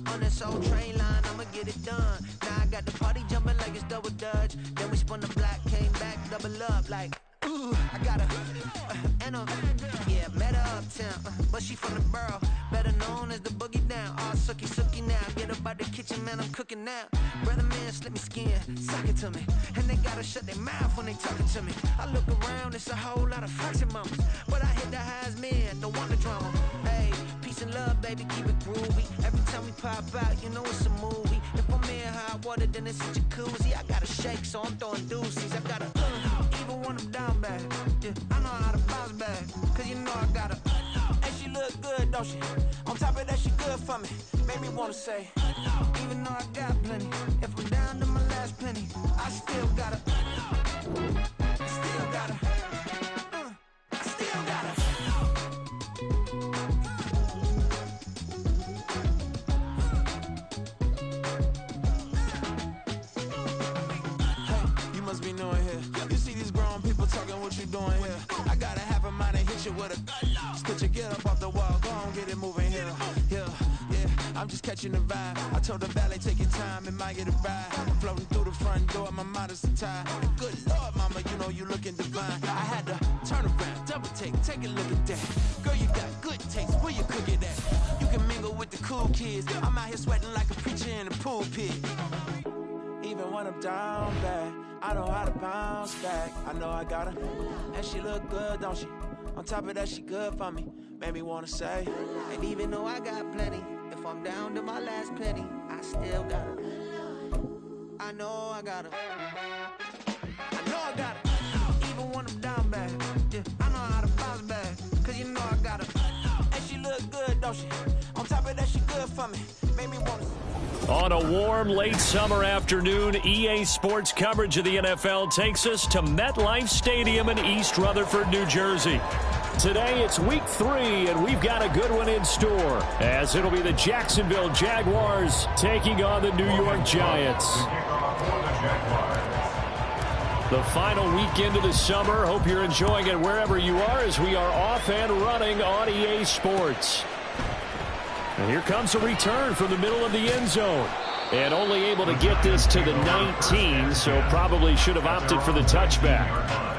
on this old train line, I'ma get it done. Now I got the party jumping like it's double dutch. Then we spun the block, came back, double up like, ooh, I got her, and yeah, met her uptown, but she from the borough, better known as the boogie down. All sookie now, get up out the kitchen, man, I'm cooking now. Brother man, slip me skin, suck it to me, and they gotta shut their mouth when they talking to me. I look around, it's a whole lot of flexing mamas, but I hit the highs, man, don't want the drama. Hey, peace and love, baby, keep it groovy. Every time we pop out, you know it's a movie. If I'm in hot water, then it's a jacuzzi. I gotta shake, so I'm throwing deuces. I gotta even when I'm down bad. Yeah, I know how to bounce back, cause you know I gotta. And she look good, don't she? On top of that, she good for me. Made me wanna say, even though I got plenty, if I'm down to my last penny, I still gotta. I still gotta. I still gotta. Hey, you must be knowing here. You see these grown people talking, what you doing here? I gotta have a mind and hit you with a stitch you, get up off the wall, go on, get it moving here. Yeah, I'm just catching the vibe. I told the valet, take your time, it might get a ride. I'm floating through the front door, my modest attire. Good Lord, mama, you know you looking divine. I had to turn around, double take a look at that. Girl, you got good taste, where you cook it at? You can mingle with the cool kids. I'm out here sweating like a preacher in a pool pit. Even when I'm down bad, I know how to bounce back. I know I got her, and she look good, don't she? On top of that, she good for me. Made me wanna say, and even though I got plenty, if I'm down to my last penny, I still got her. I know I got her. I know I got her. Even when I'm down bad, yeah, I know how to bounce back, cause you know I got her. And she look good, don't she? On top of that, she good for me. Made me wanna. On a warm, late summer afternoon, EA Sports coverage of the NFL takes us to MetLife Stadium in East Rutherford, New Jersey. Today, it's Week 3, and we've got a good one in store, as it'll be the Jacksonville Jaguars taking on the New York Giants. The final weekend of the summer. Hope you're enjoying it wherever you are, as we are off and running on EA Sports. And here comes a return from the middle of the end zone. And only able to get this to the 19, so probably should have opted for the touchback.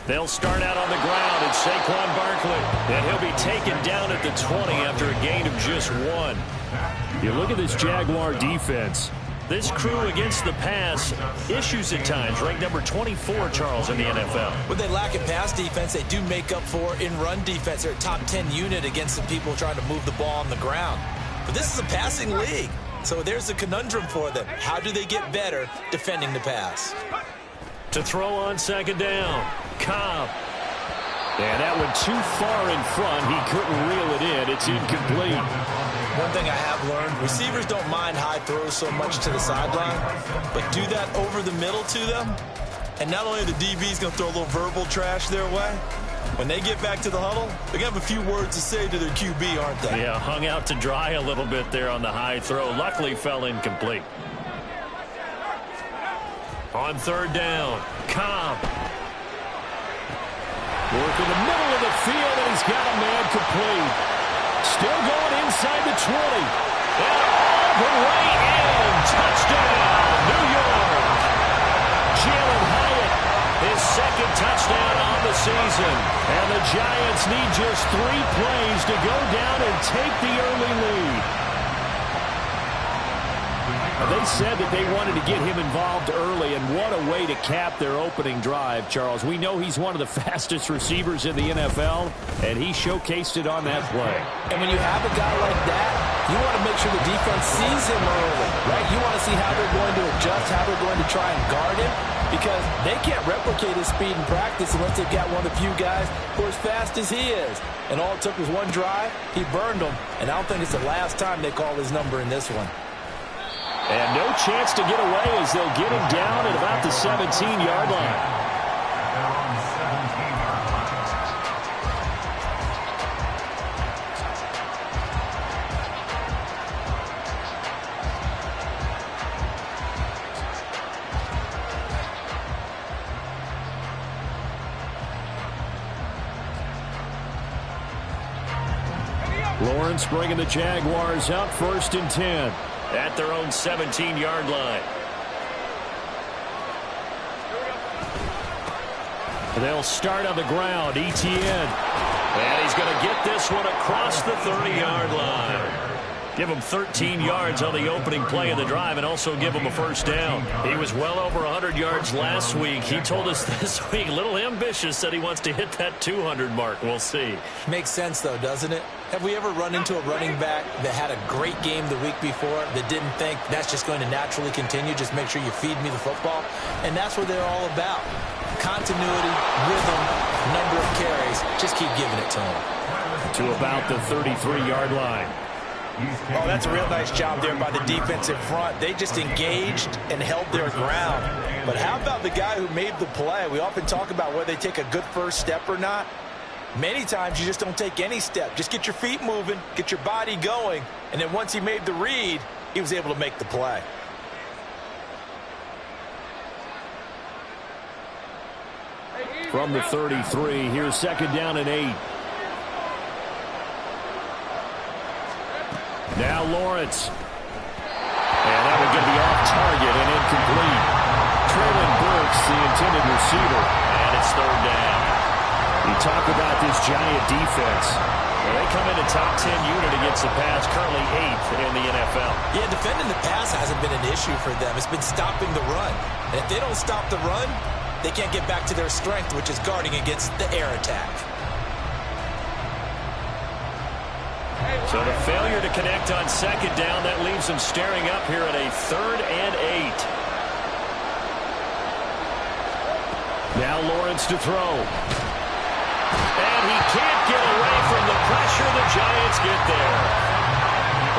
They'll start out on the ground, and Saquon Barkley, and he'll be taken down at the 20 after a gain of just 1. You look at this Jaguar defense. This crew against the pass, issues at times, ranked number 24, Charles, in the NFL. When they lack in pass defense, they do make up for in run defense. They're a top 10 unit against the people trying to move the ball on the ground. But this is a passing league, so there's a conundrum for them. How do they get better defending the pass? To throw on second down, Cobb. And that went too far in front. He couldn't reel it in. It's incomplete. One thing I have learned, receivers don't mind high throws so much to the sideline, but do that over the middle to them, and not only the DB's going to throw a little verbal trash their way, when they get back to the huddle, they're going to have a few words to say to their QB, aren't they? Yeah, hung out to dry a little bit there on the high throw. Luckily fell incomplete. On third down, Cobb. Working the middle of the field, and he's got a man complete. Still going inside the 20. And all the way in. Touchdown, New York. Jalen Hyatt, his second touchdown on the season. And the Giants need just 3 plays to go down and take the early lead. They said that they wanted to get him involved early, and what a way to cap their opening drive, Charles. We know he's one of the fastest receivers in the NFL, and he showcased it on that play. And when you have a guy like that, you want to make sure the defense sees him early, right? You want to see how they're going to adjust, how they're going to try and guard him. because they can't replicate his speed in practice unless they've got one of the few guys who are as fast as he is. And all it took was one drive. He burned them, and I don't think it's the last time they call his number in this one. And no chance to get away as they'll get him down at about the 17-yard line. Lawrence bringing the Jaguars up 1st and 10 at their own 17-yard line. They'll start on the ground. Etienne. And he's going to get this one across the 30-yard line. Give him 13 yards on the opening play of the drive and also give him a first down. He was well over 100 yards last week. He told us this week, a little ambitious, said he wants to hit that 200 mark. We'll see. Makes sense, though, doesn't it? Have we ever run into a running back that had a great game the week before that didn't think that's just going to naturally continue? Just make sure you feed me the football. And that's what they're all about. Continuity, rhythm, number of carries. Just keep giving it to him. To about the 33-yard line. Oh, that's a real nice job there by the defensive front. They just engaged and held their ground. But how about the guy who made the play? We often talk about whether they take a good first step or not. Many times you just don't take any step. Just get your feet moving, get your body going, and then once he made the read, he was able to make the play. From the 33, here's 2nd down and 8. Now Lawrence. And that would get the off target and incomplete. Traylon Burks, the intended receiver. And it's 3rd down. You talk about this Giant defense. Well, they come in a top 10 unit against the pass, currently 8th in the NFL. Yeah, defending the pass hasn't been an issue for them. It's been stopping the run. And if they don't stop the run, they can't get back to their strength, which is guarding against the air attack. So the failure to connect on 2nd down, that leaves them staring up here at a 3rd and 8. Now Lawrence to throw. And he can't get away from the pressure. The Giants get there.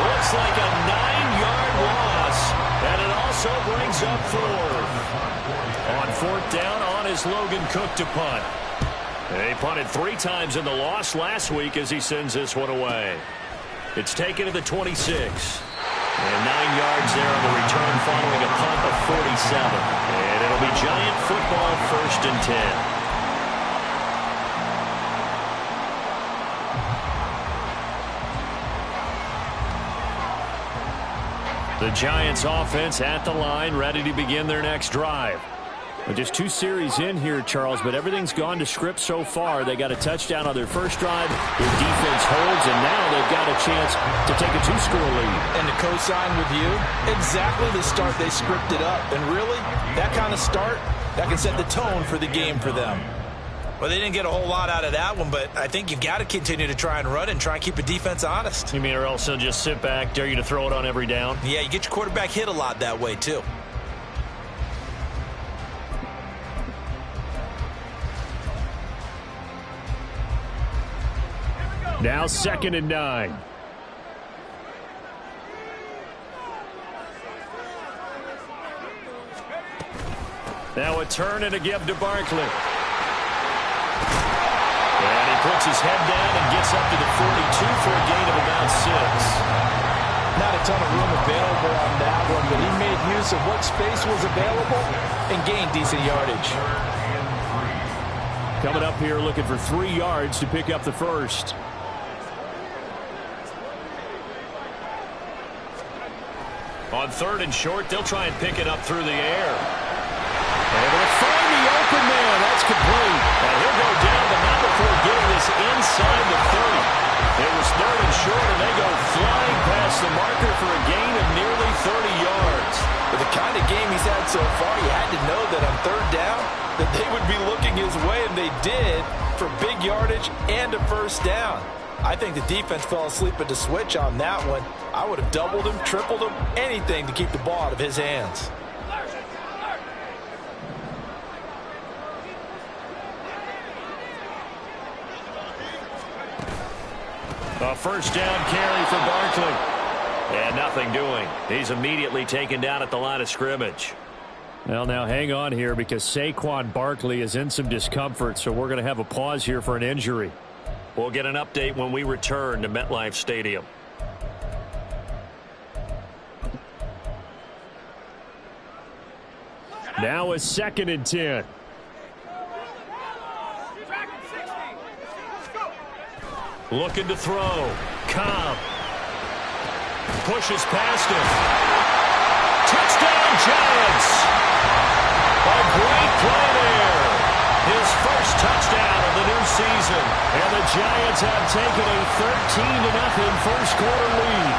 Looks like a 9-yard loss. And it also brings up 4th. On 4th down, on is Logan Cook to punt. They punted 3 times in the loss last week as he sends this one away. It's taken to the 26. And 9 yards there on the return following a punt of 47. And it'll be Giant football 1st and 10. The Giants offense at the line, ready to begin their next drive. Well, just 2 series in here, Charles, but everything's gone to script so far. They got a touchdown on their first drive. Their defense holds, and now they've got a chance to take a 2-score lead. And to co-sign with you, exactly the start they scripted up. And really, that kind of start, that can set the tone for the game for them. Well, they didn't get a whole lot out of that one, but I think you've got to continue to try and run and try and keep the defense honest. You mean, or else they'll just sit back, dare you to throw it on every down? Yeah, you get your quarterback hit a lot that way, too. Now 2nd and 9. Now a turn and a give to Barkley. And he puts his head down and gets up to the 42 for a gain of about 6. Not a ton of room available on that one, but he made use of what space was available and gained decent yardage. Coming up here looking for 3 yards to pick up the first. On 3rd and short, they'll try and pick it up through the air. And they'll find the open man. That's complete. And he'll go down, but not before getting this inside the 30. It was 3rd and short, and they go flying past the marker for a gain of nearly 30 yards. With the kind of game he's had so far, you had to know that on 3rd down, that they would be looking his way, and they did, for big yardage and a first down. I think the defense fell asleep at the switch on that one. I would have doubled him, tripled him, anything to keep the ball out of his hands. A first down carry for Barkley. And nothing doing. He's immediately taken down at the line of scrimmage. Well, now hang on here because Saquon Barkley is in some discomfort, so we're going to have a pause here for an injury. We'll get an update when we return to MetLife Stadium. Now a 2nd and 10. Looking to throw. Cobb. Pushes past him. Touchdown, Giants. A great play there. His first touchdown of the new season. And the Giants have taken a 13-0 first quarter lead.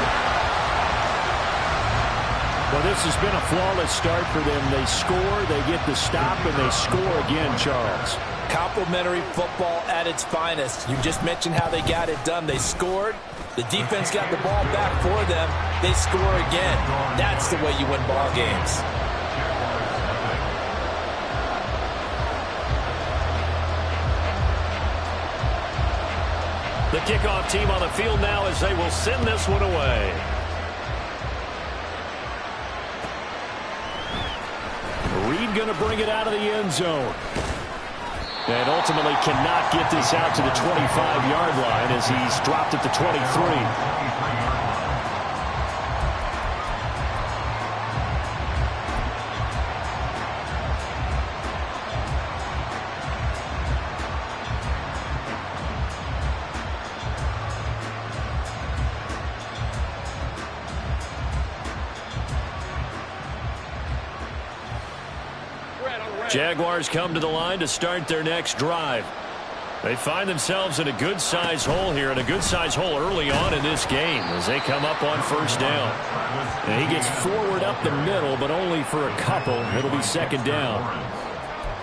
Well, this has been a flawless start for them. They score, they get the stop, and they score again, Charles. Complimentary football at its finest. You just mentioned how they got it done. They scored. The defense got the ball back for them. They score again. That's the way you win ball games. The kickoff team on the field now as they will send this one away. Reed going to bring it out of the end zone. And ultimately cannot get this out to the 25-yard line as he's dropped at the 23. Jaguars come to the line to start their next drive. They find themselves in a good-sized hole here, and a good-sized hole early on in this game as they come up on first down. And he gets forward up the middle, but only for a couple. It'll be 2nd down.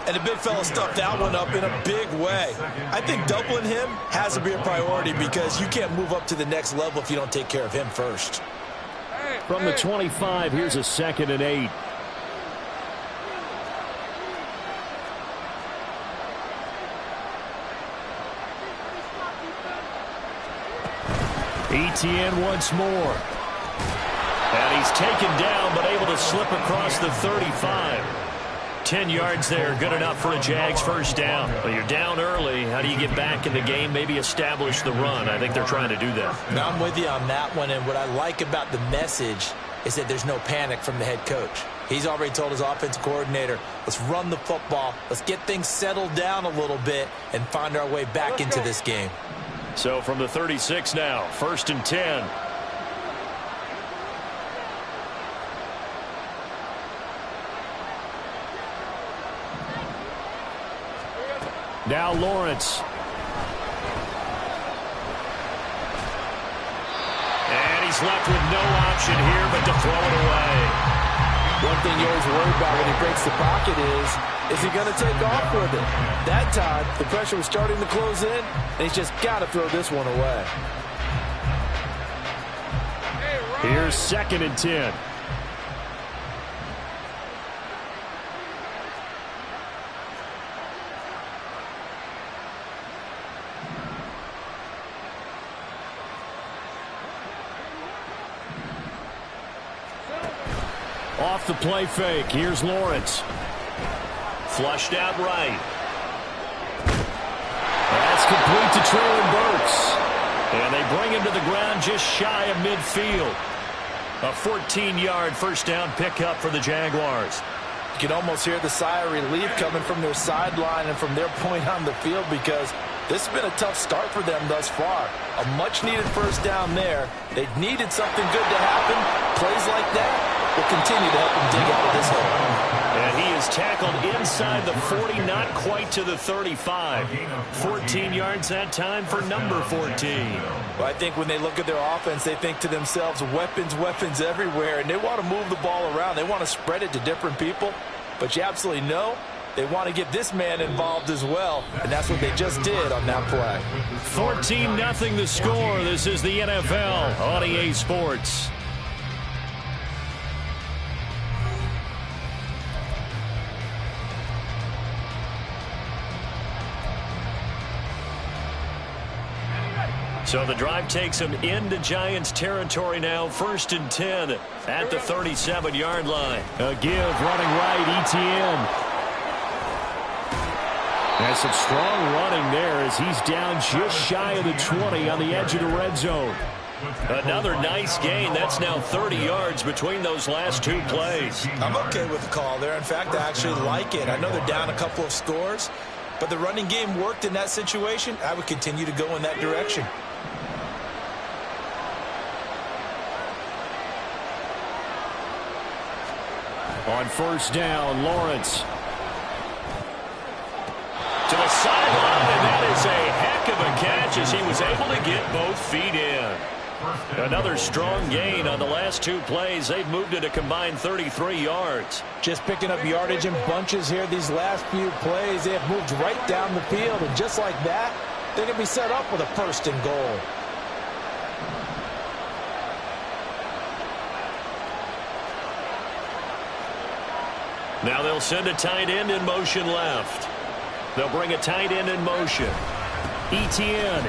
And the big fella stuffed that one up in a big way. I think doubling him has to be a priority because you can't move up to the next level if you don't take care of him first. From the 25, here's a 2nd and 8. Etienne once more. And he's taken down, but able to slip across the 35. 10 yards there, good enough for a Jags first down. But you're down early. How do you get back in the game, maybe establish the run? I think they're trying to do that. Now, I'm with you on that one, and what I like about the message is that there's no panic from the head coach. He's already told his offensive coordinator, let's run the football, let's get things settled down a little bit, and find our way back into this game. So from the 36 now, 1st and 10. Now Lawrence. And he's left with no option here but to throw it away. One thing you always worry about when he breaks the pocket is he going to take off with it? That time, the pressure was starting to close in, and he's just got to throw this one away. Here's 2nd and 10. Off the play fake. Here's Lawrence. Flushed out right. That's complete to Traylon Burks. And they bring him to the ground just shy of midfield. A 14-yard first down pickup for the Jaguars. You can almost hear the sigh of relief coming from their sideline and from their point on the field because this has been a tough start for them thus far. A much-needed first down there. They needed something good to happen. Plays like that will continue to help them dig out of this hole. And he is tackled inside the 40, not quite to the 35. 14 yards that time for number 14. Well, I think when they look at their offense, they think to themselves, weapons, weapons everywhere, and they want to move the ball around. They want to spread it to different people. But you absolutely know they want to get this man involved as well, and that's what they just did on that play. 14-0 the score. This is the NFL on EA Sports. So the drive takes them into Giants territory now. 1st and 10 at the 37-yard line. A give running right, Etienne. Has some strong running there as he's down just shy of the 20 on the edge of the red zone. Another nice gain. That's now 30 yards between those last two plays. I'm okay with the call there. In fact, I actually like it. I know they're down a couple of scores, but the running game worked in that situation. I would continue to go in that direction. On 1st down, Lawrence. To the sideline, and that is a heck of a catch as he was able to get both feet in. Another strong gain on the last two plays. They've moved it a combined 33 yards. Just picking up yardage in bunches here these last few plays. They have moved right down the field, and just like that, they're going to be set up with a 1st and goal. Now they'll send a tight end in motion left. They'll bring a tight end in motion. Etienne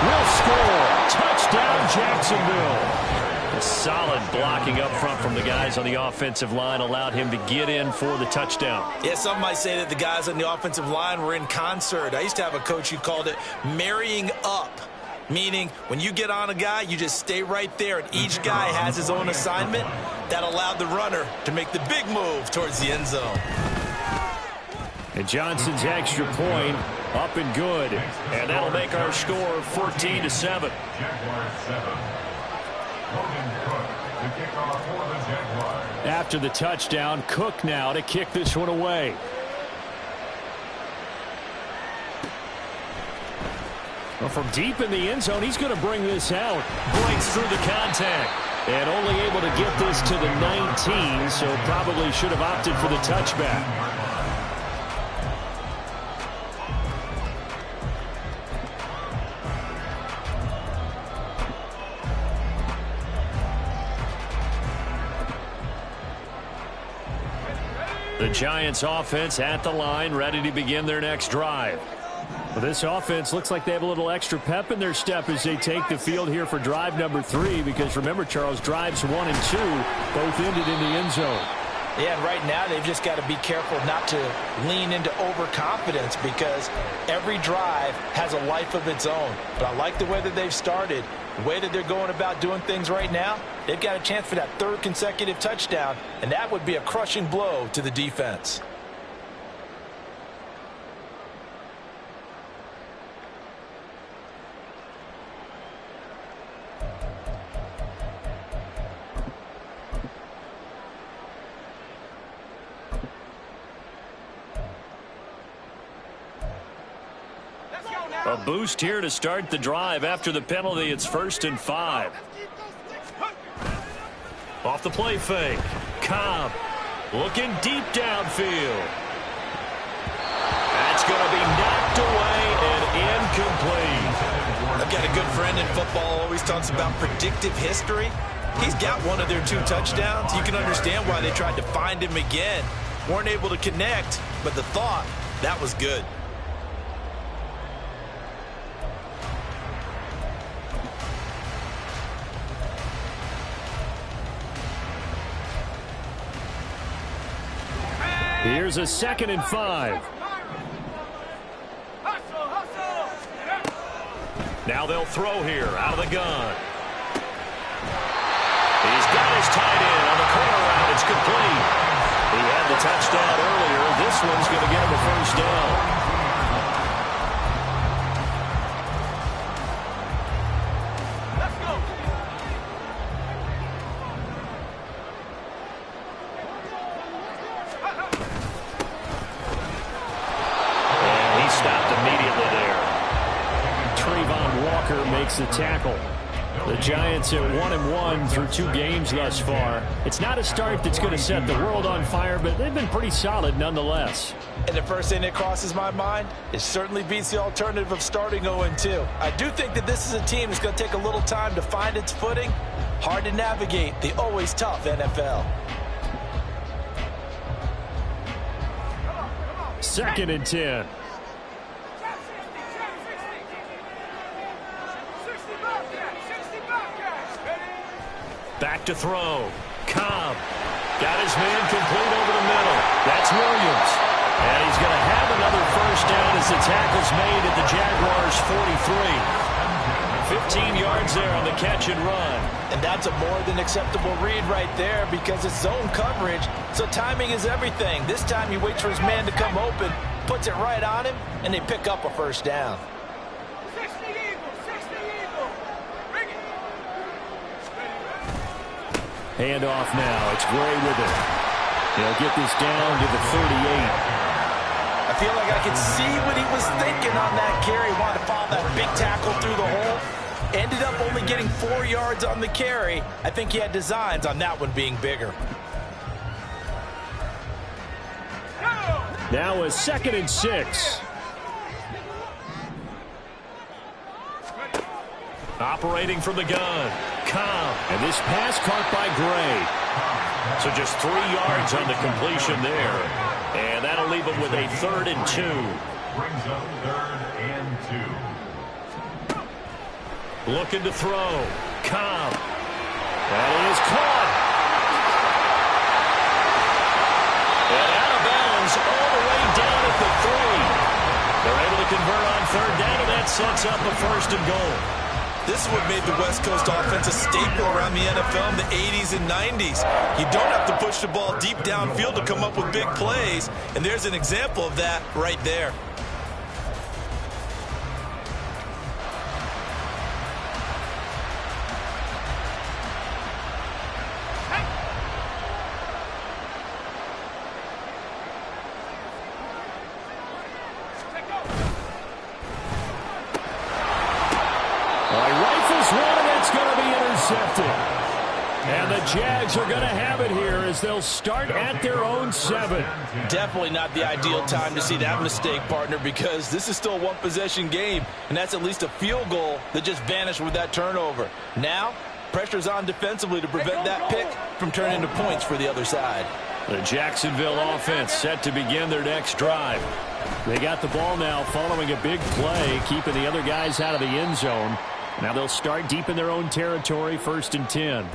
will score. Touchdown, Jacksonville. A solid blocking up front from the guys on the offensive line allowed him to get in for the touchdown. Yeah, some might say that the guys on the offensive line were in concert. I used to have a coach who called it marrying up, meaning when you get on a guy, you just stay right there, and each guy has his own assignment. That allowed the runner to make the big move towards the end zone. And Johnson's extra point up and good. And that'll make our score 14-7. After the touchdown, Cook now to kick this one away. Well, from deep in the end zone, he's going to bring this out. Breaks through the contact. And only able to get this to the 19, so probably should have opted for the touchback. The Giants offense at the line, ready to begin their next drive. Well, this offense looks like they have a little extra pep in their step as they take the field here for drive number 3, because remember, Charles, drives 1 and 2 both ended in the end zone. Yeah, and right now they've just got to be careful not to lean into overconfidence, because every drive has a life of its own. But I like the way that they've started, the way that they're going about doing things right now. They've got a chance for that 3rd consecutive touchdown, and that would be a crushing blow to the defense. A boost here to start the drive. After the penalty, it's 1st and 5. Off the play fake. Cobb looking deep downfield. That's going to be knocked away and incomplete. I've got a good friend in football, always talks about predictive history. He's got one of their 2 touchdowns. You can understand why they tried to find him again. Weren't able to connect, but the thought, that was good. Here's a 2nd and 5. Now they'll throw here out of the gun. He's got his tight end on the corner route. It's complete. He had the touchdown earlier. This one's going to get him a 1st down. Makes the tackle. The Giants at 1-1 through 2 games thus far. It's not a start that's going to set the world on fire, but they've been pretty solid nonetheless. And the first thing that crosses my mind, it certainly beats the alternative of starting 0-2. I do think that this is a team that's going to take a little time to find its footing. Hard to navigate the always tough NFL. 2nd and 10. back to throw. Cobb got his man complete over the middle. That's Williams. And he's going to have another first down as the tackle's made at the Jaguars' 43. 15 yards there on the catch and run. And that's a more than acceptable read right there because it's zone coverage, so timing is everything. This time he waits for his man to come open, puts it right on him, and they pick up a first down. Hand off now. It's Gray with it. He'll get this down to the 38. I feel like I could see what he was thinking on that carry. Wanted to follow that big tackle through the hole. Ended up only getting 4 yards on the carry. I think he had designs on that one being bigger. Now a 2nd and 6. Operating from the gun. Cobb. And this pass caught by Gray. So just 3 yards on the completion there. And that'll leave him with a 3rd and 2. Brings up 3rd and 2. Looking to throw. Cobb. That is caught. And out of bounds all the way down at the 3. They're able to convert on 3rd down, and that sets up a 1st and goal. This is what made the West Coast offense a staple around the NFL in the 80s and 90s. You don't have to push the ball deep downfield to come up with big plays, and there's an example of that right there. And the Jags are going to have it here as they'll start at their own 7. Definitely not the ideal time to see that mistake, partner, because this is still a one-possession game, and that's at least a field goal that just vanished with that turnover. Now, pressure's on defensively to prevent that pick from turning into points for the other side. The Jacksonville offense set to begin their next drive. They got the ball now following a big play, keeping the other guys out of the end zone. Now they'll start deep in their own territory, 1st and 10.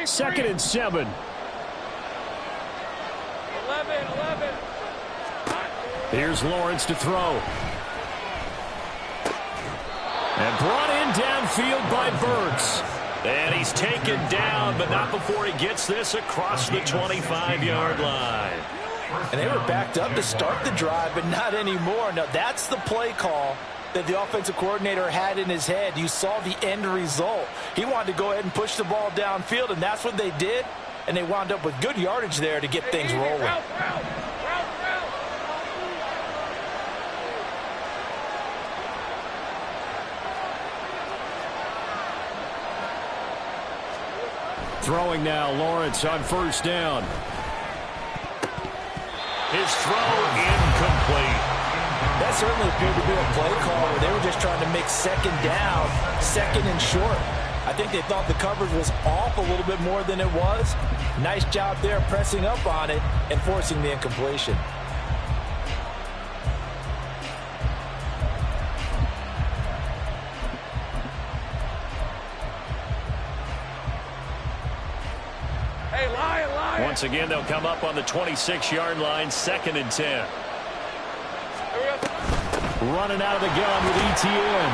Second and 7. 11. Here's Lawrence to throw. And brought in downfield by Burks. And he's taken down, but not before he gets this across the 25-yard line. And they were backed up to start the drive, but not anymore. Now, that's the play call that the offensive coordinator had in his head. You saw the end result. He wanted to go ahead and push the ball downfield, and that's what they did. And they wound up with good yardage there to get things rolling. Throwing now, Lawrence on 1st down. His throw incomplete. That certainly appeared to be a play call where they were just trying to make 2nd down, 2nd and short. I think they thought the coverage was off a little bit more than it was. Nice job there pressing up on it and forcing the incompletion. Once again, they'll come up on the 26-yard line, 2nd and 10. Running out of the gun with ETN.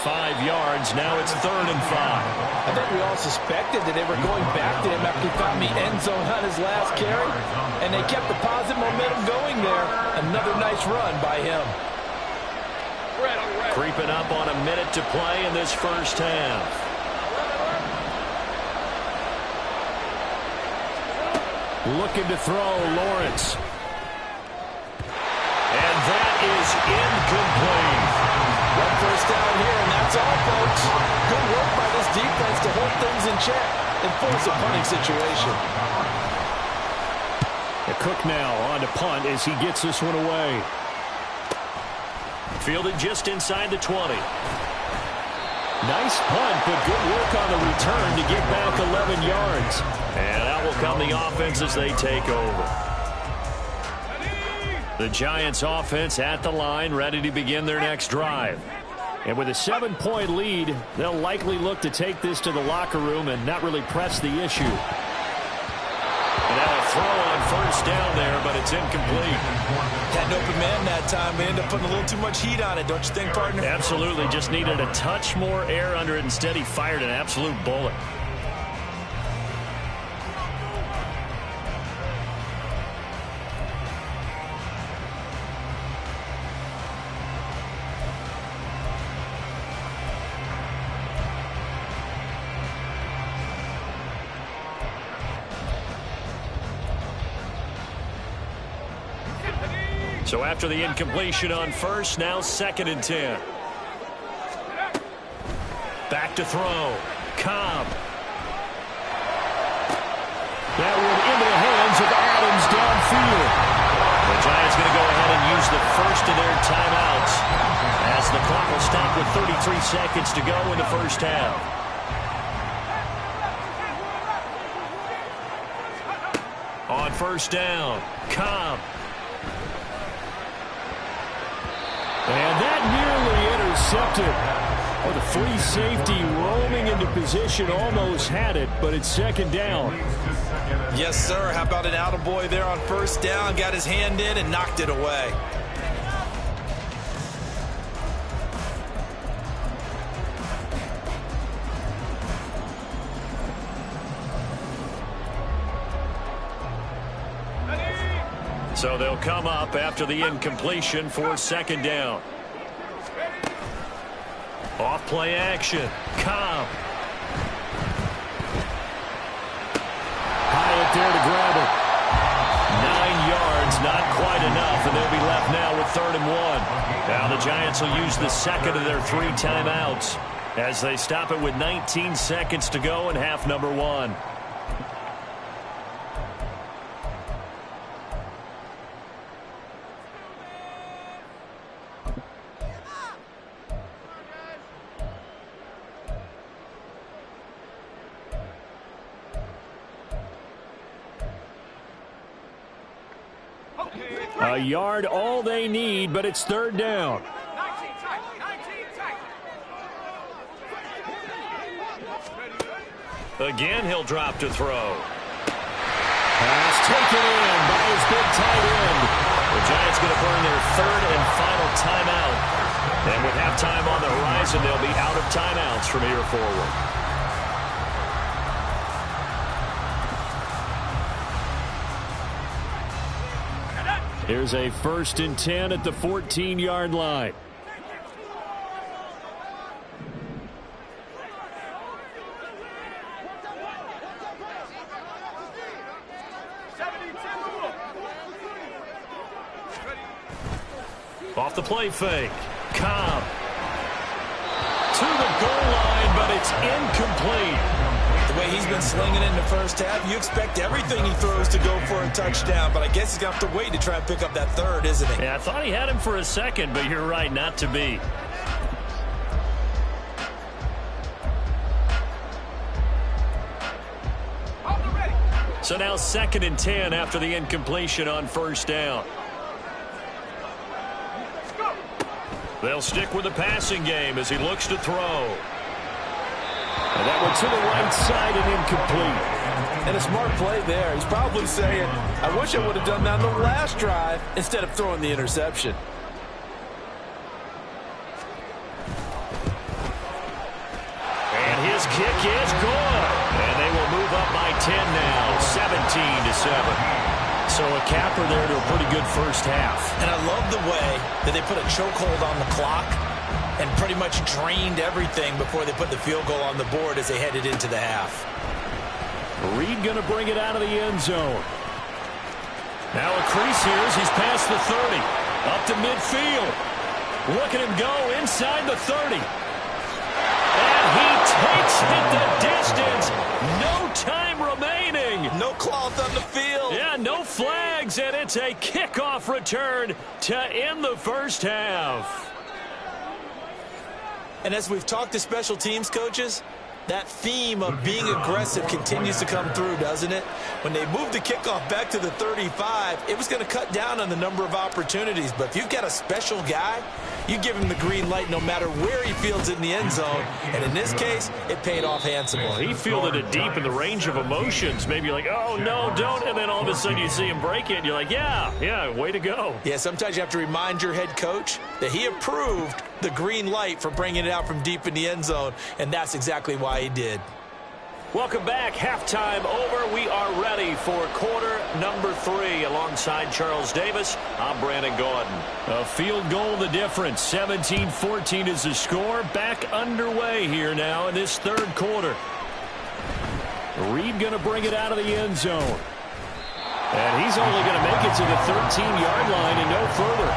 5 yards. Now it's 3rd and 5. I think we all suspected that they were going back to him after he found the end zone on his last carry. And they kept the positive momentum going there. Another nice run by him. Creeping up on a minute to play in this first half. Looking to throw, Lawrence. And that is incomplete. One first down here, and that's all, folks. Good work by this defense to hold things in check and force a punting situation. Cook now on to punt as he gets this one away. Fielded just inside the 20. Nice punt, but good work on the return to get back 11 yards. And out will come the offense as they take over. The Giants offense at the line, ready to begin their next drive. And with a 7-point lead, they'll likely look to take this to the locker room and not really press the issue. And now a throw on first down there, but it's incomplete. Had an open man that time, but ended up putting a little too much heat on it, don't you think, partner? Absolutely. Just needed a touch more air under it. Instead, he fired an absolute bullet. So after the incompletion on first, now 2nd and 10. Back to throw. Cobb. That one into the hands of Adams downfield. The Giants going to go ahead and use the first of their timeouts as the clock will stop with 33 seconds to go in the first half. On first down, Cobb. And that nearly intercepted. Oh, the free safety roaming into position almost had it, but it's 2nd down. Yes, sir. How about an attaboy there on first down? Got his hand in and knocked it away. So they'll come up after the incompletion for 2nd down. Off play action. Cobb. Hyatt there to grab it. 9 yards, not quite enough, and they'll be left now with 3rd and 1. Now the Giants will use the 2nd of their 3 timeouts as they stop it with 19 seconds to go in half number 1. A yard, all they need, but it's 3rd down. Again, he'll drop to throw. Pass taken in by his big tight end. The Giants going to burn their 3rd and final timeout. And with halftime on the horizon, they'll be out of timeouts from here forward. Here's a 1st and 10 at the 14-yard line. Off the play fake. Cobb. To the goal line, but it's incomplete. The way he's been slinging it in the first half, you expect everything he throws to go for a touchdown, but I guess he's going to have to wait to try and pick up that 3rd, isn't he? Yeah, I thought he had him for a second, but you're right, not to be. So now 2nd and 10 after the incompletion on first down. They'll stick with the passing game as he looks to throw. And that one to the right side and incomplete. And a smart play there. He's probably saying, I wish I would have done that on the last drive instead of throwing the interception. And his kick is good. And they will move up by 10 now, 17-7. So a capper there to a pretty good first half. And I love the way that they put a chokehold on the clock and pretty much drained everything before they put the field goal on the board as they headed into the half. Reed going to bring it out of the end zone. Now a crease here as he's past the 30. Up to midfield. Look at him go inside the 30. And he Takes it the distance. No time remaining. No cloth on the field. Yeah, no flags, and it's a kickoff return to end the first half. And as we've talked to special teams coaches, that theme of being aggressive continues to come through, doesn't it? When they moved the kickoff back to the 35, it was going to cut down on the number of opportunities. But if you've got a special guy, you give him the green light no matter where he fields it in the end zone. And in this case, it paid off handsomely. Well, he fielded it deep in the range of emotions. Maybe you're like, oh, no, don't. And then all of a sudden you see him break it, and you're like, yeah, way to go. Yeah, sometimes you have to remind your head coach that he approved the green light for bringing it out from deep in the end zone, and that's exactly why he did. Welcome back. Halftime over. We are ready for quarter number 3. Alongside Charles Davis, I'm Brandon Gordon. A field goal the difference. 17-14 is the score. Back underway here now in this third quarter. Reed going to bring it out of the end zone. And he's only going to make it to the 13-yard line and no further.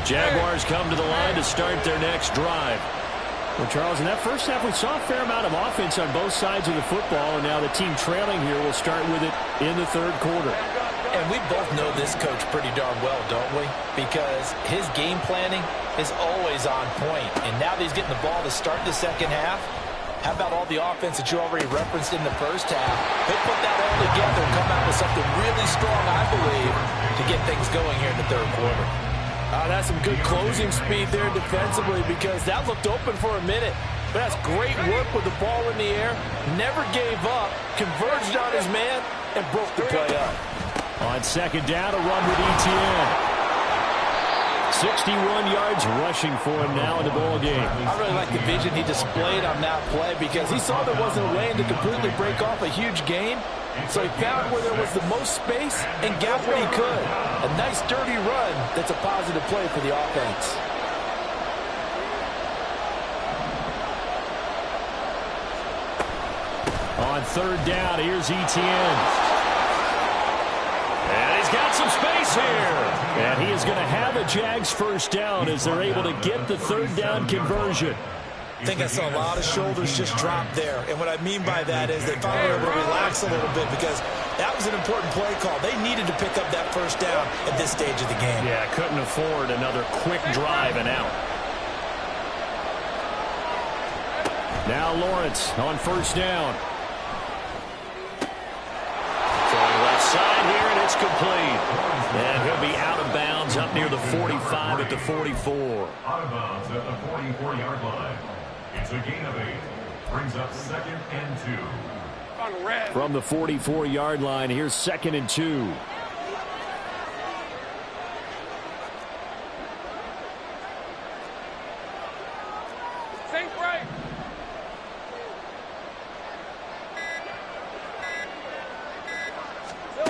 Jaguars come to the line to start their next drive. Well, Charles, in that first half, we saw a fair amount of offense on both sides of the football, and now the team trailing here will start with it in the third quarter. And we both know this coach pretty darn well, don't we? Because his game planning is always on point. And now that he's getting the ball to start the second half, how about all the offense that you already referenced in the first half? He'll put that all together and come out with something really strong, I believe, to get things going here in the third quarter. That's some good closing speed there defensively, because that looked open for a minute. But that's great work with the ball in the air. Never gave up, converged on his man, and broke the play up. On second down, a run with ETN. 61 yards rushing for him now in the ball game. I really like the vision he displayed on that play, because he saw there wasn't a lane to completely break off a huge gain. So he found where there was the most space and got what he could. A nice, dirty run that's a positive play for the offense. On third down, here's ETN. And he's got some space here. And he is going to have a Jags first down as they're able to get the third down conversion. I think I saw a lot of shoulders just drop there. And what I mean by that is they finally were able to relax a little bit, because that was an important play call. They needed to pick up that first down at this stage of the game. Yeah, couldn't afford another quick drive and out. Now Lawrence on first down. Throwing left side here, and it's complete. And he'll be out of bounds up near the 45 at the 44. Out of bounds at the 44-yard line. It's a gain of 8. Brings up 2nd and 2. From the 44-yard line, here's 2nd and 2.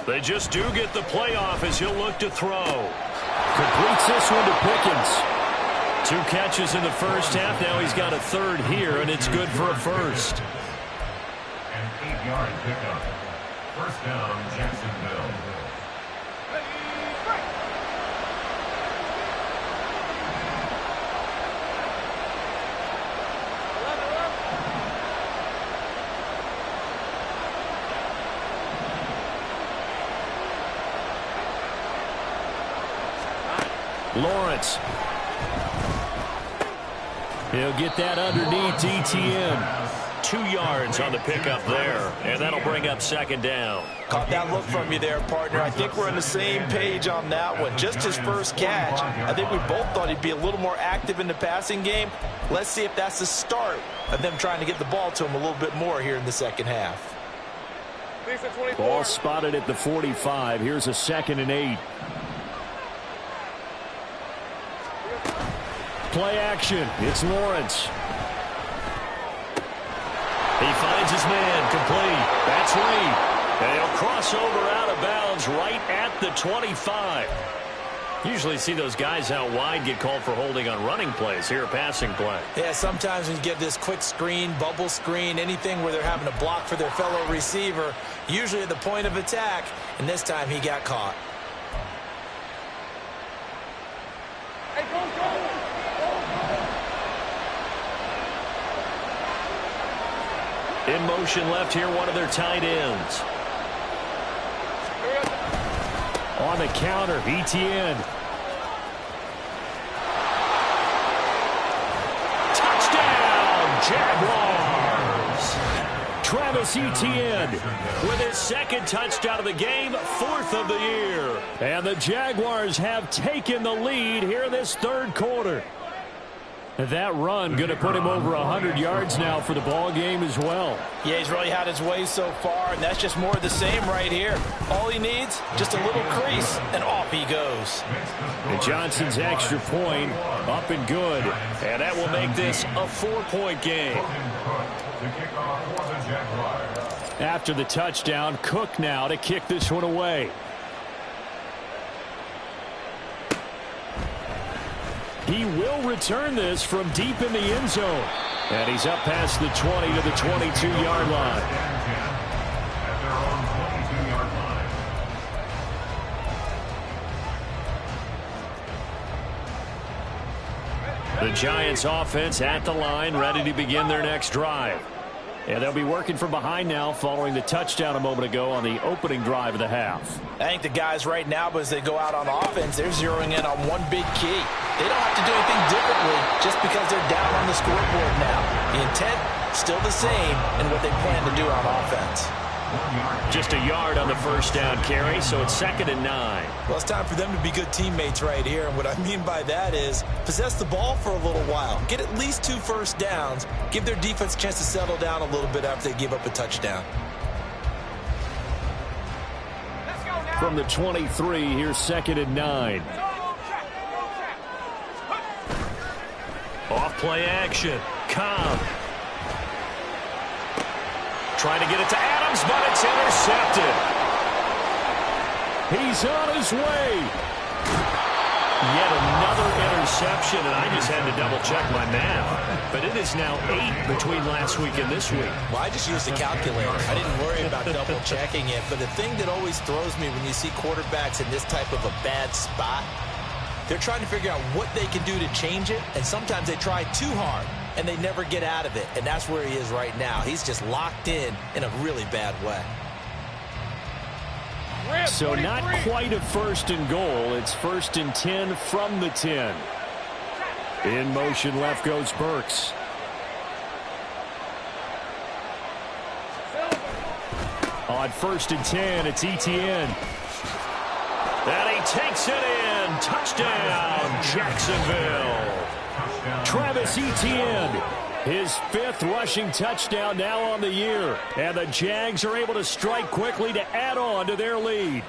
They just do get the playoff as he'll look to throw. Completes this one to Pickens. 2 catches in the first half. Now he's got a third here, and it's good for a first. An 8-yard pickup. First down, Jacksonville. Lawrence. He'll get that underneath ETN. 2 yards on the pickup there, and that'll bring up 2nd down. Caught that look from you there, partner. I think we're on the same page on that one. Just his first catch. I think we both thought he'd be a little more active in the passing game. Let's see if that's the start of them trying to get the ball to him a little bit more here in the second half. Ball spotted at the 45. Here's a 2nd and 8. Play action. It's Lawrence. He finds his man, complete. That's Reed. And he'll cross over out of bounds right at the 25. Usually see those guys out wide get called for holding on running plays. Here, a passing play. Yeah, sometimes when you get this quick screen, bubble screen, anything where they're having to block for their fellow receiver, usually at the point of attack, and this time he got caught. In motion left here, one of their tight ends. On the counter, Etienne. Touchdown, Jaguars! Travis Etienne with his second touchdown of the game, 4th of the year. And the Jaguars have taken the lead here in this third quarter. That run going to put him over 100 yards now for the ball game as well. Yeah, he's really had his way so far, and that's just more of the same right here. All he needs, just a little crease, and off he goes. And Johnson's extra point up and good, and that will make this a 4-point game. After the touchdown, Cook now to kick this one away. He will return this from deep in the end zone. And he's up past the 20 to the 22-yard line. The Giants offense at the line, ready to begin their next drive. And they'll be working from behind now following the touchdown a moment ago on the opening drive of the half. I think the guys right now, as they go out on offense, they're zeroing in on one big key. They don't have to do anything differently just because they're down on the scoreboard now. The intent, still the same in what they plan to do on offense. Just a yard on the first down carry, so it's 2nd and 9. Well, it's time for them to be good teammates right here. And what I mean by that is possess the ball for a little while. Get at least 2 first downs. Give their defense a chance to settle down a little bit after they give up a touchdown. From the 23, here's 2nd and 9. Off play action. Cobb. Trying to get it to Adams, but it's intercepted. He's on his way. Yet another interception, and I just had to double-check my math. But it is now 8 between last week and this week. Well, I just used a calculator. I didn't worry about double-checking it. But the thing that always throws me when you see quarterbacks in this type of a bad spot, they're trying to figure out what they can do to change it, and sometimes they try too hard, and they never get out of it. And that's where he is right now. He's just locked in a really bad way. So not quite a 1st and goal. It's 1st and 10 from the 10. In motion left goes Burks. On 1st and 10, it's Etienne. And he takes it in. Touchdown, Jacksonville. Travis Etienne, his 5th rushing touchdown now on the year. And the Jags are able to strike quickly to add on to their lead.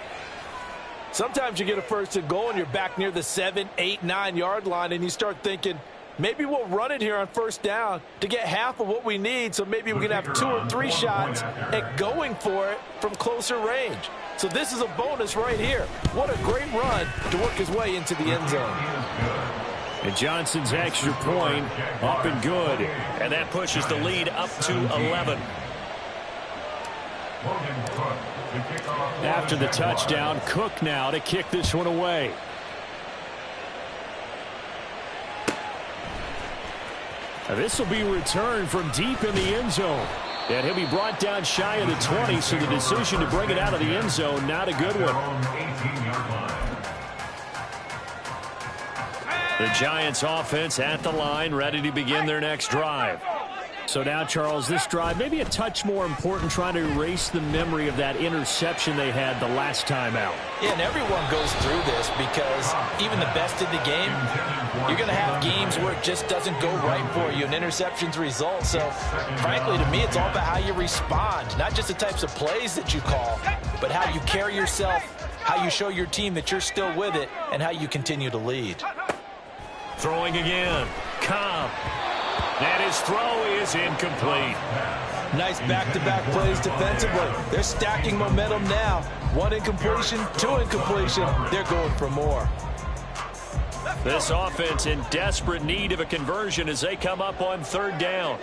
Sometimes you get a 1st and goal and you're back near the 7, 8, 9-yard line, and you start thinking, maybe we'll run it here on 1st down to get half of what we need, so maybe we can have 2 or 3 shots at going for it from closer range. So this is a bonus right here. What a great run to work his way into the end zone. And Johnson's extra point up and good. And that pushes the lead up to 11. After the touchdown, Cook now to kick this one away. Now this will be returned from deep in the end zone. And he'll be brought down shy of the 20, so the decision to bring it out of the end zone, not a good one. The Giants offense at the line, ready to begin their next drive. So now, Charles, this drive may be a touch more important, trying to erase the memory of that interception they had the last time out. Yeah, and everyone goes through this because even the best in the game, you're going to have games where it just doesn't go right for you, and interceptions result. So, frankly, to me, it's all about how you respond, not just the types of plays that you call, but how you carry yourself, how you show your team that you're still with it, and how you continue to lead. Throwing again. Cobb. And his throw is incomplete. Nice back-to-back plays defensively. They're stacking momentum now. 1 incompletion, 2 incompletion. They're going for more. This offense in desperate need of a conversion as they come up on third down.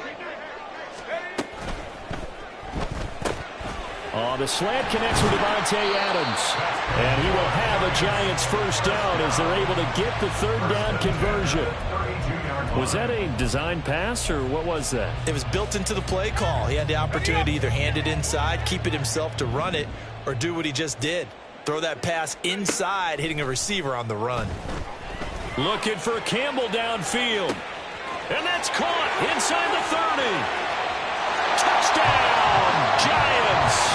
The slant connects with Devontae Adams. And he will have a Giants first down as they're able to get the third down conversion. Was that a design pass, or what was that? It was built into the play call. He had the opportunity to either hand it inside, keep it himself to run it, or do what he just did. Throw that pass inside, hitting a receiver on the run. Looking for Campbell downfield. And that's caught inside the 30. Touchdown, Giants.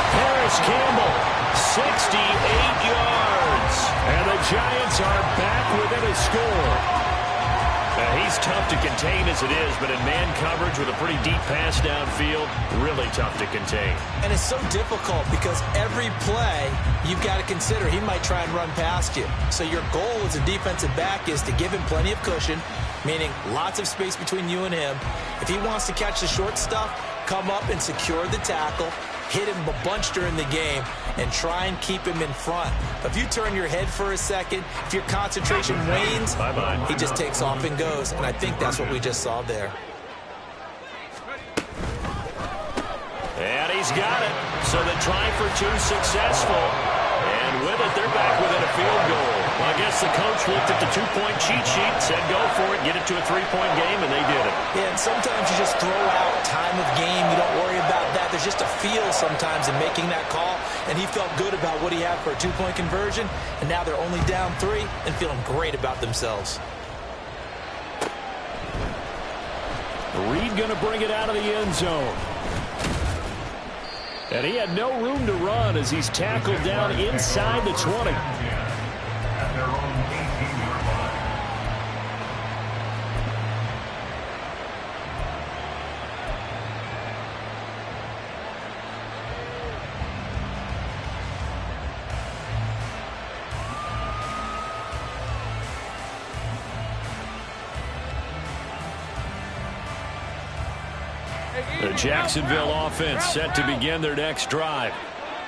Paris Campbell, 68 yards. And the Giants are back within a score. He's tough to contain as it is, but in man coverage with a pretty deep pass downfield, really tough to contain. And it's so difficult because every play you've got to consider he might try and run past you. So your goal as a defensive back is to give him plenty of cushion, meaning lots of space between you and him. If he wants to catch the short stuff, come up and secure the tackle, hit him a bunch during the game, and try and keep him in front. But if you turn your head for a second, if your concentration wanes, he just takes off and goes. And I think that's what we just saw there. And he's got it. So the try for two successful. And with it, they're back within a field goal. Well, I guess the coach looked at the two-point cheat sheet, said go for it, get it to a three-point game, and they did it. Yeah, and sometimes you just throw out time of game. You don't worry about that. There's just a feel sometimes in making that call, and he felt good about what he had for a two-point conversion, and now they're only down 3 and feeling great about themselves. Reed going to bring it out of the end zone. And he had no room to run as he's tackled down inside the 20. At their own 18-yard line. The Jacksonville offense set to begin their next drive.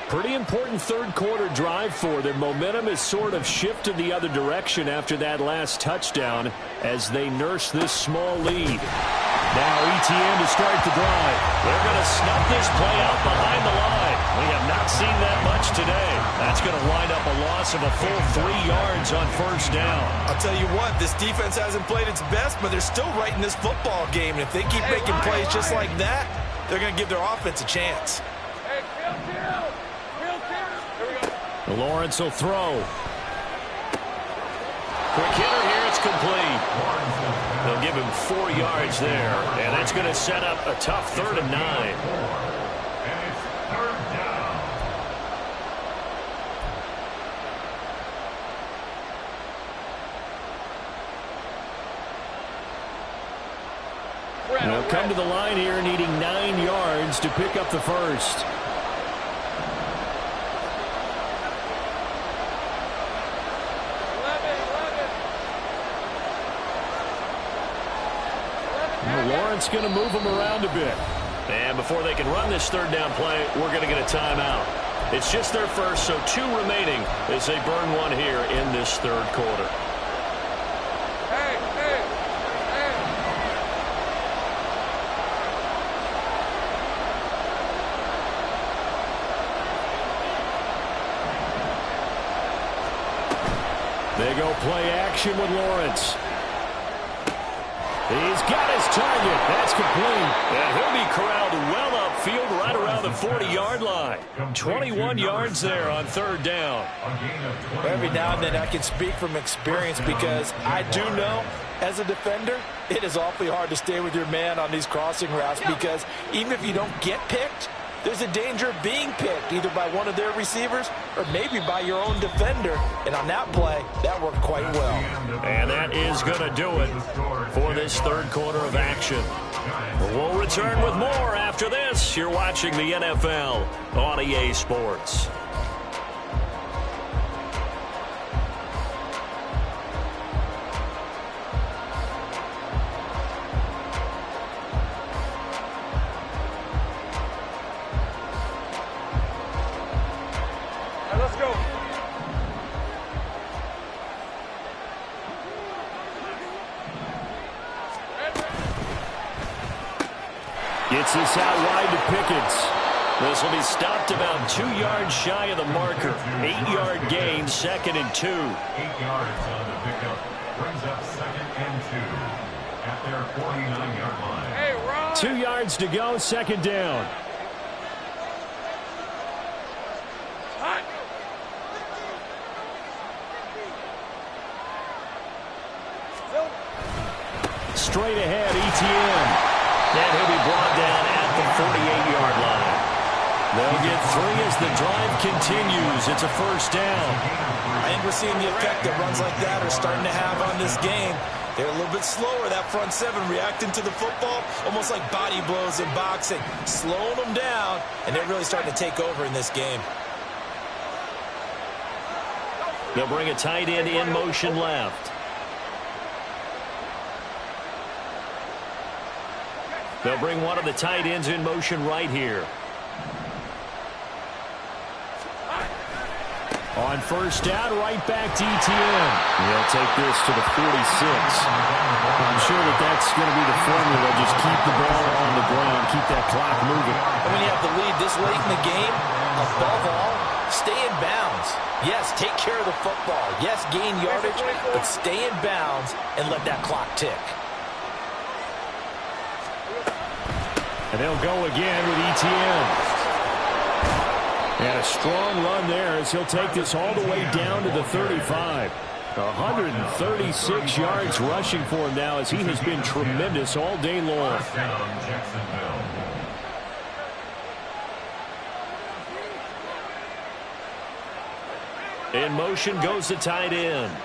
Pretty important third quarter drive for them. Momentum has sort of shifted the other direction after that last touchdown as they nurse this small lead. Now ETN to start the drive. They're going to snuff this play out behind the line. We have not seen that much today. That's going to wind up a loss of a full 3 yards on first down. I'll tell you what, this defense hasn't played its best, but they're still right in this football game. And if they keep making plays just like that, they're going to give their offense a chance. Lawrence will throw. Quick hitter here, it's complete. They'll give him 4 yards there, and that's going to set up a tough 3rd and 9. And it's 3rd down. They'll come to the line here needing 9 yards to pick up the first. Lawrence going to move them around a bit. And before they can run this 3rd down play, we're going to get a timeout. It's just their first, so 2 remaining as they burn one here in this 3rd quarter. They go play action with Lawrence. He's got his target. That's complete. And he'll be corralled well upfield right around the 40-yard line. 21 yards there on 3rd down. Every now and then I can speak from experience because I do know as a defender it is awfully hard to stay with your man on these crossing routes because even if you don't get picked, there's a danger of being picked either by one of their receivers or maybe by your own defender. And on that play, that worked quite well. And that is going to do it for this 3rd quarter of action. We'll return with more after this. You're watching the NFL on EA Sports. Gets this out wide to Pickens. This will be stopped about 2 yards shy of the marker. 8-yard gain, 2nd and 2. 8 yards on the pickup. Brings up 2nd and 2 at their 49-yard line. Hey, Ron. 2 yards to go, 2nd down. Straight ahead, ETN. And he'll be brought down at the 48-yard line. They'll get 3 as the drive continues. It's a 1st down. I think we're seeing the effect that runs like that are starting to have on this game. They're a little bit slower, that front 7, reacting to the football, almost like body blows in boxing, slowing them down, and they're really starting to take over in this game. They'll bring a tight end in motion left. They'll bring one of the tight ends in motion right here. On 1st down, right back to ETN. He'll take this to the 46. I'm sure that's going to be the formula. Just keep the ball on the ground, keep that clock moving. And when you have the lead this late in the game, above all, stay in bounds. Yes, take care of the football. Yes, gain yardage, but stay in bounds and let that clock tick. And they'll go again with ETN. And a strong run there as he'll take this all the way down to the 35. 136 yards rushing for him now as he has been tremendous all day long. First down, Jacksonville. In motion goes the tight end.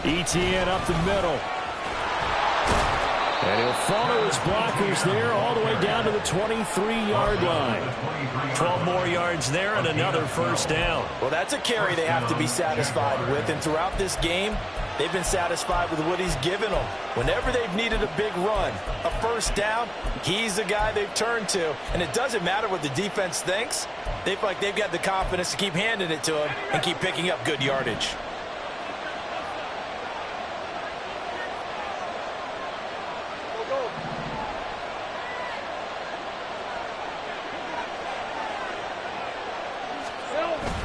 ETN up the middle. And he'll follow his blockers there all the way down to the 23-yard line. 12 more yards there and another 1st down. Well, that's a carry they have to be satisfied with. And throughout this game, they've been satisfied with what he's given them. Whenever they've needed a big run, a 1st down, he's the guy they've turned to. And it doesn't matter what the defense thinks. They feel like they've got the confidence to keep handing it to him and keep picking up good yardage.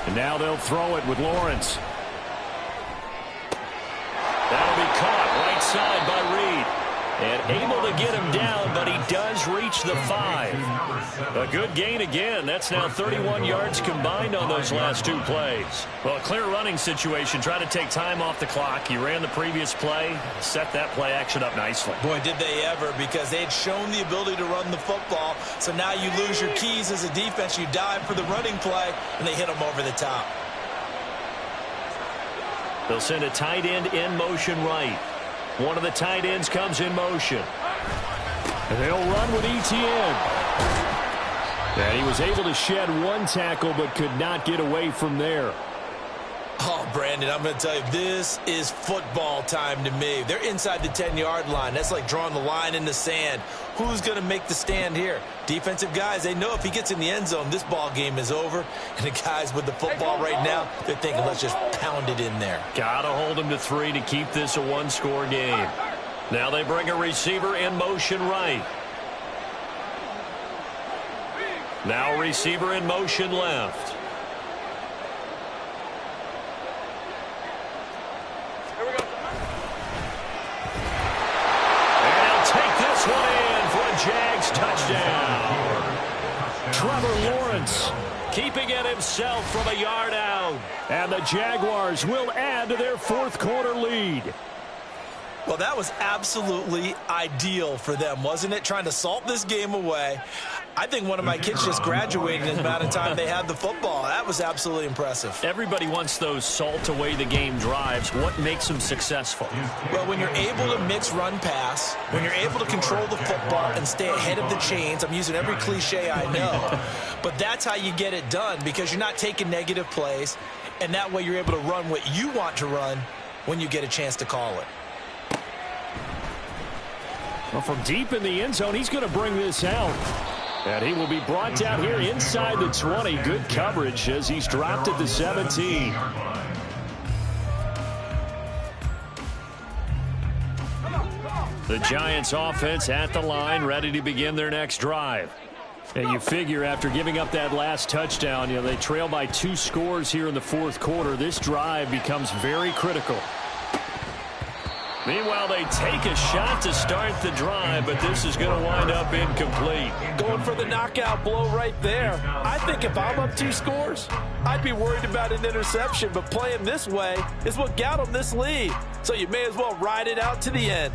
And now they'll throw it with Lawrence. That'll be caught right side by Reed. And able to get him down, but he does reach the 5. A good gain again. That's now 31 yards combined on those last 2 plays. Well, a clear running situation. Trying to take time off the clock. He ran the previous play, set that play action up nicely. Boy, did they ever, because they had shown the ability to run the football. So now you lose your keys as a defense. You dive for the running play, and they hit them over the top. They'll send a tight end in motion right. One of the tight ends comes in motion. And they'll run with ETN. And he was able to shed 1 tackle but could not get away from there. Oh, Brandon, I'm going to tell you, this is football time to me. They're inside the 10-yard line. That's like drawing the line in the sand. Who's going to make the stand here? Defensive guys, they know if he gets in the end zone, this ball game is over. And the guys with the football right now, they're thinking, let's just pound it in there. Got to hold him to 3 to keep this a 1-score game. Now they bring a receiver in motion right. Now a receiver in motion left. Jags touchdown. Trevor Lawrence keeping it himself from a yard out. And the Jaguars will add to their 4th quarter lead. Well, that was absolutely ideal for them, wasn't it? Trying to salt this game away. I think one of my kids just graduated in the amount of time they had the football. That was absolutely impressive. Everybody wants those salt away the game drives. What makes them successful? Well, when you're able to mix run pass, when you're able to control the football and stay ahead of the chains, I'm using every cliche I know, but that's how you get it done, because you're not taking negative plays, and that way you're able to run what you want to run when you get a chance to call it. Well, from deep in the end zone, he's going to bring this out. And he will be brought down here inside the 20. Good coverage as he's dropped at the 17. The Giants offense at the line, ready to begin their next drive. And you figure after giving up that last touchdown, they trail by 2 scores here in the fourth quarter. This drive becomes very critical. Meanwhile, they take a shot to start the drive, but this is going to wind up incomplete. Going for the knockout blow right there. I think if I'm up 2 scores, I'd be worried about an interception, but playing this way is what got them this lead. So you may as well ride it out to the end.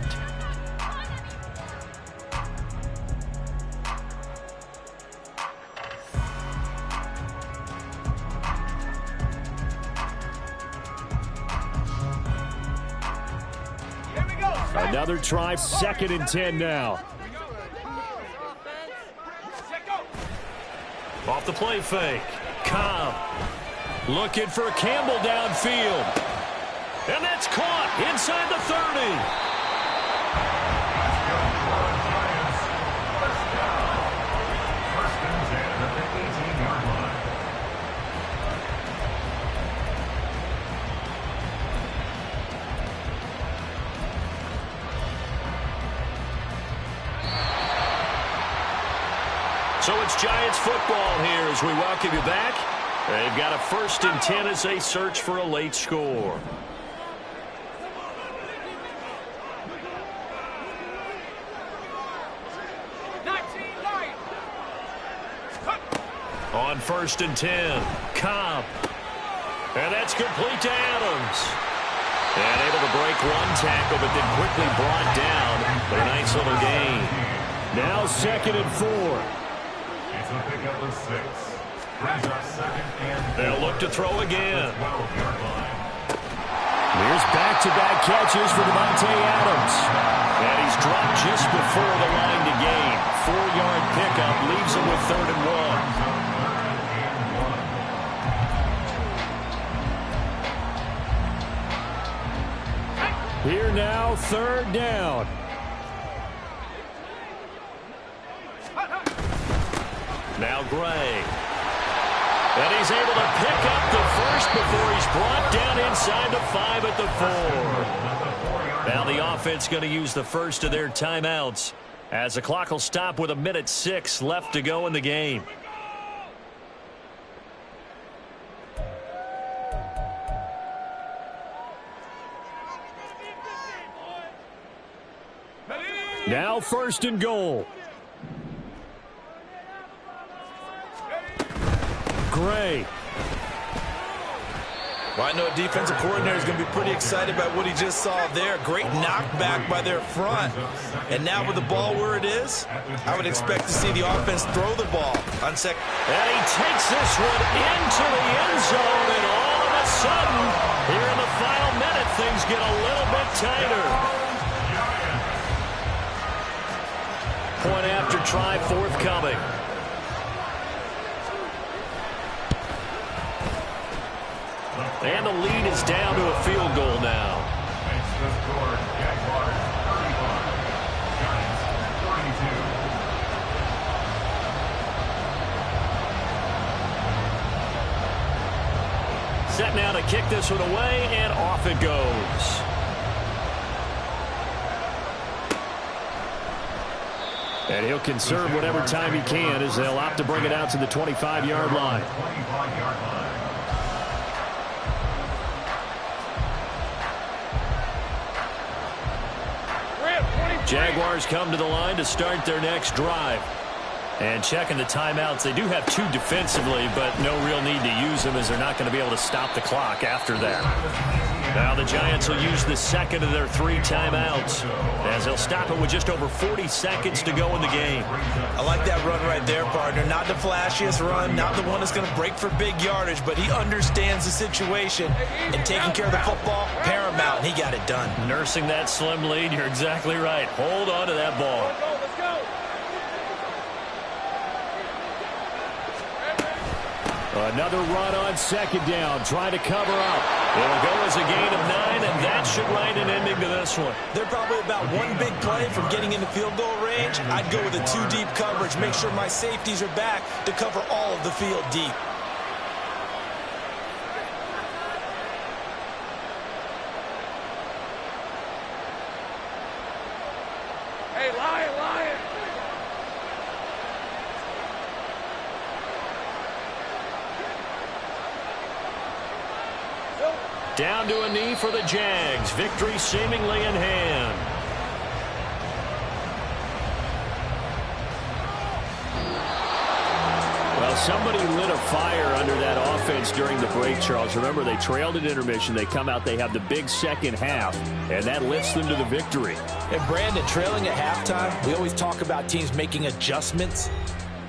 Another try, 2nd and 10 now. Off the play fake. Cobb looking for Campbell downfield. And that's caught inside the 30. So it's Giants football here as we welcome you back. They've got a 1st and 10 as they search for a late score. On 1st and 10, Cobb. And that's complete to Adams. And able to break 1 tackle, but then quickly brought down. But a nice little gain. Now 2nd and 4. It's a pickup of 6. Brings up 2nd and 4. They'll look to throw again. 12-yard line. Here's back-to-back catches for Devontae Adams. And he's dropped just before the line to gain. 4-yard pickup leaves him with 3rd and 1. Here now, 3rd down. Now Gray. And he's able to pick up the 1st before he's brought down inside the 5 at the 4. Now the offense going to use the 1st of their timeouts as the clock will stop with 1:06 left to go in the game. Now 1st and goal. Gray. Well, I know a defensive coordinator is going to be pretty excited about what he just saw there. Great knockback by their front. And now with the ball where it is, I would expect to see the offense throw the ball on second. And he takes this one into the end zone, and all of a sudden, here in the final minute, things get a little bit tighter. Point after try forthcoming. And the lead is down to a field goal now. Set now to kick this one away, and off it goes. And he'll conserve whatever time he can as they'll opt to bring it out to the 25-yard line. Jaguars come to the line to start their next drive. And checking the timeouts, they do have 2 defensively, but no real need to use them as they're not going to be able to stop the clock after that. Now the Giants will use the 2nd of their 3 timeouts as they'll stop it with just over 40 seconds to go in the game. I like that run right there, partner. Not the flashiest run, not the one that's going to break for big yardage, but he understands the situation, and taking care of the football, paramount, and he got it done. Nursing that slim lead, you're exactly right. Hold on to that ball. Another run on 2nd down, trying to cover up. It'll go as a gain of 9, and that should write an ending to this one. They're probably about 1 big play from getting into field goal range. I'd go with a 2 deep coverage, make sure my safeties are back to cover all of the field deep. Down to a knee for the Jags. Victory seemingly in hand. Well, somebody lit a fire under that offense during the break, Charles. Remember, they trailed at intermission. They come out, they have the big second half, and that lifts them to the victory. And Brandon, trailing at halftime, we always talk about teams making adjustments.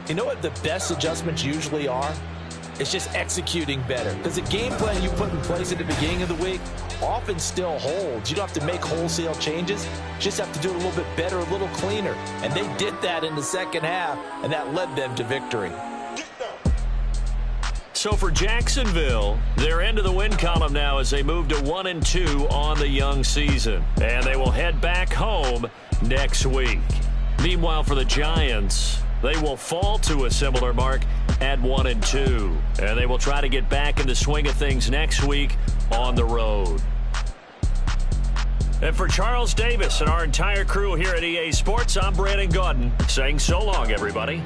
You know what the best adjustments usually are? It's just executing better. Because the game plan you put in place at the beginning of the week often still holds. You don't have to make wholesale changes. You just have to do it a little bit better, a little cleaner. And they did that in the second half, and that led them to victory. So for Jacksonville, they're into the win column now as they move to 1-2 on the young season. And they will head back home next week. Meanwhile, for the Giants, they will fall to a similar mark at 1-2. And they will try to get back in the swing of things next week on the road. And for Charles Davis and our entire crew here at EA Sports, I'm Brandon Gaudin saying so long, everybody.